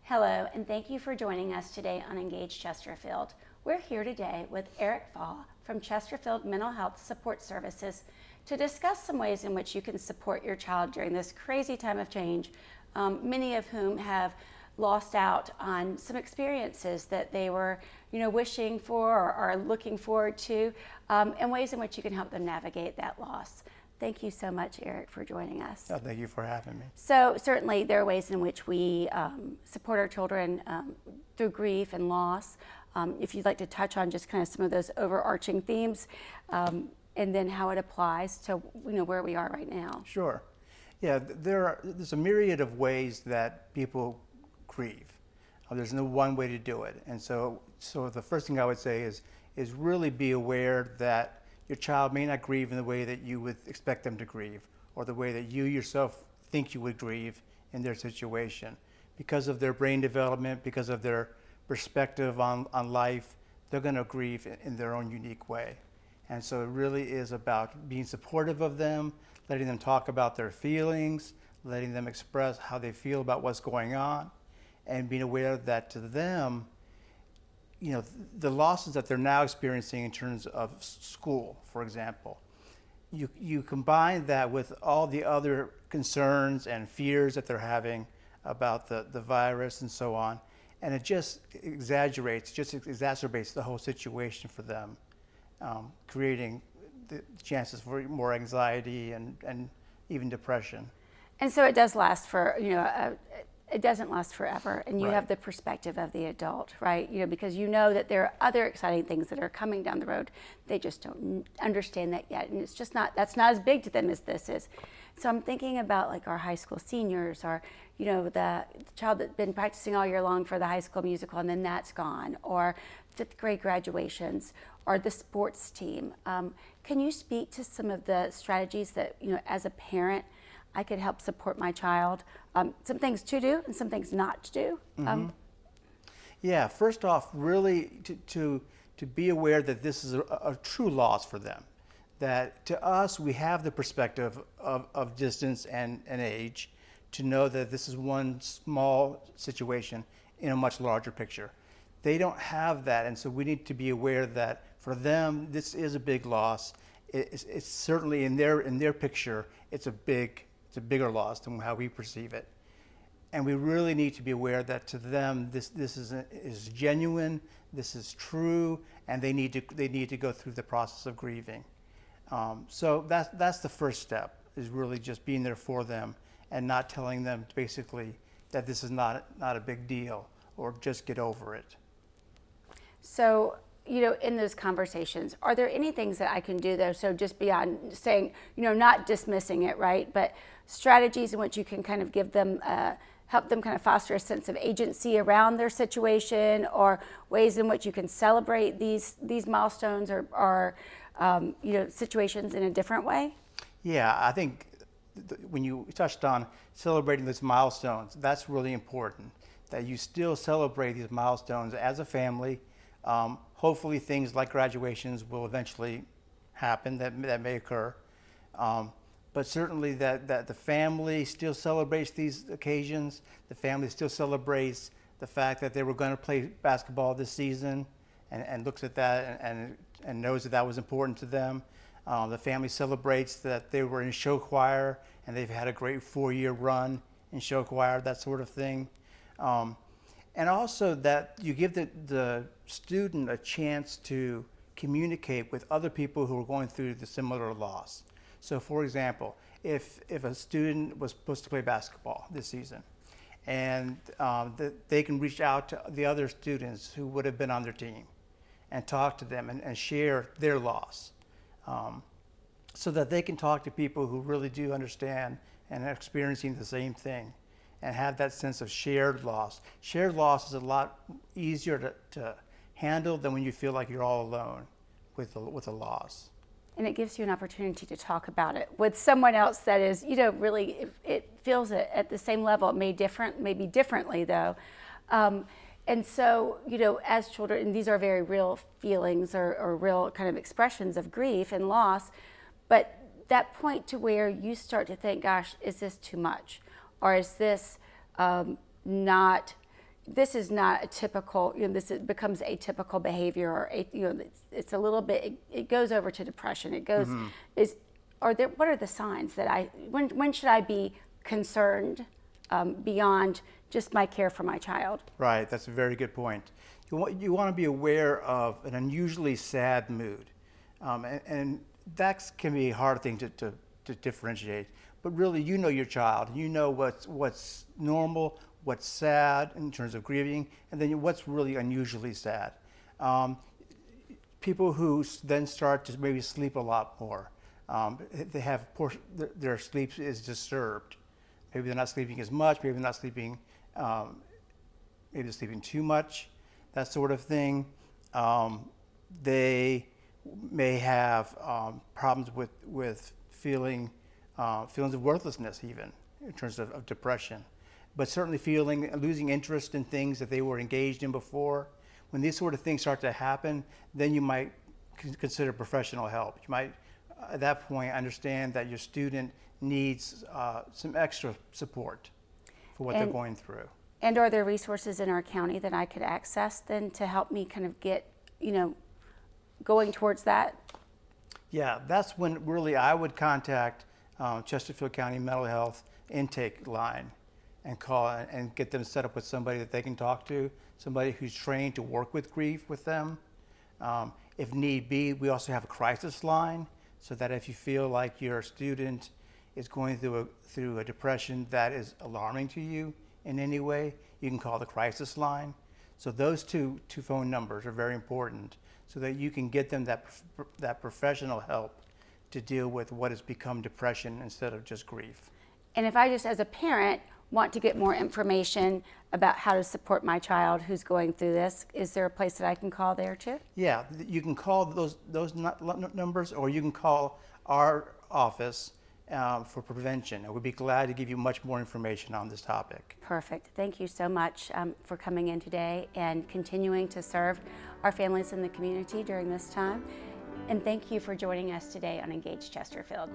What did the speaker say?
Hello, and thank you for joining us today on Engage Chesterfield. We're here today with Eric Fall from Chesterfield Mental Health Support Services to discuss some ways in which you can support your child during this crazy time of change, many of whom have lost out on some experiences that they were wishing for or are looking forward to, and ways in which you can help them navigate that loss. Thank you so much, Eric, for joining us. Oh, thank you for having me. So certainly there are ways in which we support our children through grief and loss. If you'd like to touch on just kind of some of those overarching themes, and then how it applies to where we are right now. Sure. Yeah, there's a myriad of ways that people grieve. There's no one way to do it. And so the first thing I would say is really be aware that your child may not grieve in the way that you would expect them to grieve, or the way that you yourself think you would grieve in their situation. Because of their brain development, because of their perspective on life, they're going to grieve in their own unique way. And so it really is about being supportive of them, letting them talk about their feelings, letting them express how they feel about what's going on, and being aware that to them, the losses that they're now experiencing in terms of school, for example, you combine that with all the other concerns and fears that they're having about the virus and so on, and it just exacerbates the whole situation for them, creating the chances for more anxiety and even depression. And so it does last for, it doesn't last forever, and you Right. have the perspective of the adult, right? Because you know that there are other exciting things that are coming down the road. They just don't understand that yet, and it's just that's not as big to them as this is. So I'm thinking about like our high school seniors, or the child that's been practicing all year long for the high school musical and then that's gone, or fifth grade graduations, or the sports team. Can you speak to some of the strategies that as a parent I could help support my child? Some things to do and some things not to do. Yeah, first off, really to be aware that this is a true loss for them. That to us, we have the perspective of distance and age to know that this is one small situation in a much larger picture. They don't have that, and so we need to be aware that for them, this is a big loss. It's certainly in their picture, it's a bigger loss than how we perceive it. And we really need to be aware that to them, this is genuine, this is true, and they need to go through the process of grieving. So that's the first step, is really just being there for them and not telling them basically that this is not a big deal, or just get over it. So, in those conversations, are there any things that I can do though? So just beyond saying, not dismissing it, right? But strategies in which you can kind of give them, help them kind of foster a sense of agency around their situation, or ways in which you can celebrate these milestones or situations in a different way? Yeah, I think when you touched on celebrating these milestones, that's really important, that you still celebrate these milestones as a family. Hopefully things like graduations will eventually happen, that may occur. But certainly that the family still celebrates these occasions. The family still celebrates the fact that they were going to play basketball this season, and looks at that and knows that was important to them. The family celebrates that they were in show choir and they've had a great 4-year run in show choir, that sort of thing. And also that you give the student a chance to communicate with other people who are going through the similar loss. So for example, if a student was supposed to play basketball this season, and they can reach out to the other students who would have been on their team and talk to them and share their loss, so that they can talk to people who really do understand and are experiencing the same thing, and have that sense of shared loss. Shared loss is a lot easier to handle than when you feel like you're all alone with a loss. And it gives you an opportunity to talk about it with someone else that is, really, it feels it at the same level. It may be differently though. And so, as children, and these are very real feelings or real kind of expressions of grief and loss, but that point to where you start to think, gosh, is this too much? Or is this not this is not a typical, becomes atypical behavior, or it's a little bit, it goes over to depression. It goes, what are the signs that when should I be concerned beyond just my care for my child? Right, that's a very good point. You want to be aware of an unusually sad mood. And that can be a hard thing to differentiate. But really, you know your child. You know what's normal, what's sad in terms of grieving, and then what's really unusually sad. People who then start to maybe sleep a lot more. They have their sleep is disturbed. Maybe they're not sleeping as much. Maybe they're not sleeping. Maybe they're sleeping too much. That sort of thing. They may have problems with feelings of worthlessness, even in terms of depression, but certainly losing interest in things that they were engaged in before. When these sort of things start to happen, then you might consider professional help. You might, at that point, understand that your student needs some extra support for what they're going through. And are there resources in our county that I could access then to help me kind of get, going towards that? Yeah, that's when really I would contact Chesterfield County Mental Health intake line and call and get them set up with somebody that they can talk to, somebody who's trained to work with grief with them. If need be, we also have a crisis line, so that if you feel like your student is going through a depression that is alarming to you in any way, you can call the crisis line. So those two phone numbers are very important, so that you can get them that professional help to deal with what has become depression instead of just grief. And if I just, as a parent, want to get more information about how to support my child who's going through this, is there a place that I can call there too? Yeah, you can call those numbers, or you can call our office for prevention, and we'd be glad to give you much more information on this topic. Perfect. Thank you so much for coming in today and continuing to serve our families in the community during this time. And thank you for joining us today on Engage Chesterfield.